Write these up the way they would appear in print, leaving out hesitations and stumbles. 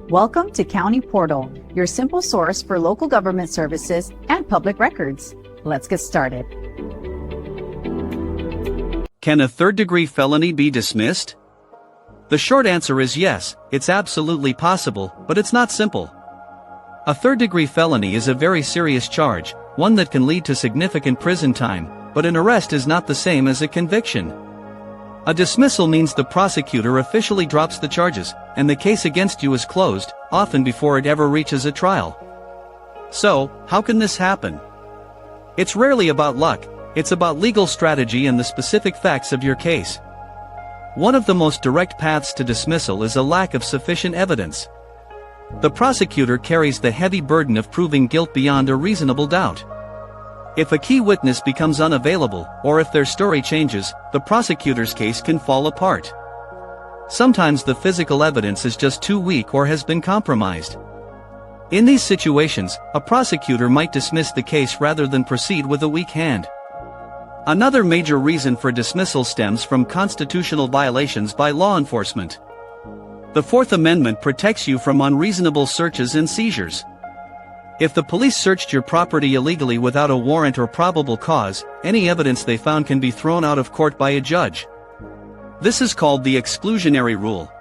Welcome to County Portal, your simple source for local government services and public records. Let's get started. Can a third-degree felony be dismissed? The short answer is yes, it's absolutely possible, but it's not simple. A third-degree felony is a very serious charge, one that can lead to significant prison time, but an arrest is not the same as a conviction. A dismissal means the prosecutor officially drops the charges, and the case against you is closed, often before it ever reaches a trial. So, how can this happen? It's rarely about luck, it's about legal strategy and the specific facts of your case. One of the most direct paths to dismissal is a lack of sufficient evidence. The prosecutor carries the heavy burden of proving guilt beyond a reasonable doubt. If a key witness becomes unavailable, or if their story changes, the prosecutor's case can fall apart. Sometimes the physical evidence is just too weak or has been compromised. In these situations, a prosecutor might dismiss the case rather than proceed with a weak hand. Another major reason for dismissal stems from constitutional violations by law enforcement. The Fourth Amendment protects you from unreasonable searches and seizures. If the police searched your property illegally without a warrant or probable cause, any evidence they found can be thrown out of court by a judge. This is called the exclusionary rule.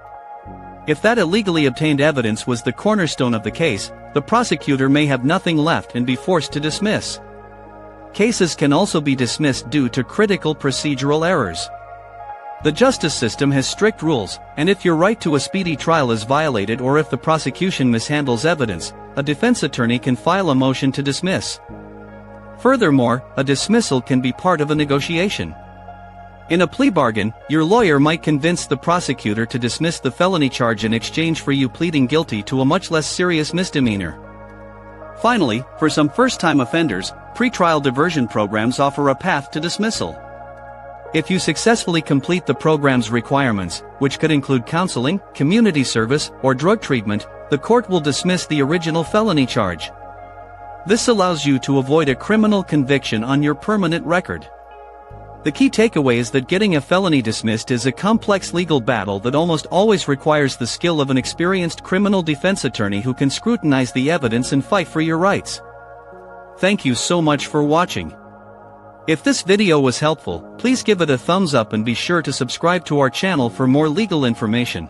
If that illegally obtained evidence was the cornerstone of the case, the prosecutor may have nothing left and be forced to dismiss. Cases can also be dismissed due to critical procedural errors. The justice system has strict rules, and if your right to a speedy trial is violated or if the prosecution mishandles evidence, a defense attorney can file a motion to dismiss. Furthermore, a dismissal can be part of a negotiation. In a plea bargain, your lawyer might convince the prosecutor to dismiss the felony charge in exchange for you pleading guilty to a much less serious misdemeanor. Finally, for some first-time offenders, pretrial diversion programs offer a path to dismissal. If you successfully complete the program's requirements, which could include counseling, community service, or drug treatment, the court will dismiss the original felony charge. This allows you to avoid a criminal conviction on your permanent record. The key takeaway is that getting a felony dismissed is a complex legal battle that almost always requires the skill of an experienced criminal defense attorney who can scrutinize the evidence and fight for your rights. Thank you so much for watching. If this video was helpful, please give it a thumbs up and be sure to subscribe to our channel for more legal information.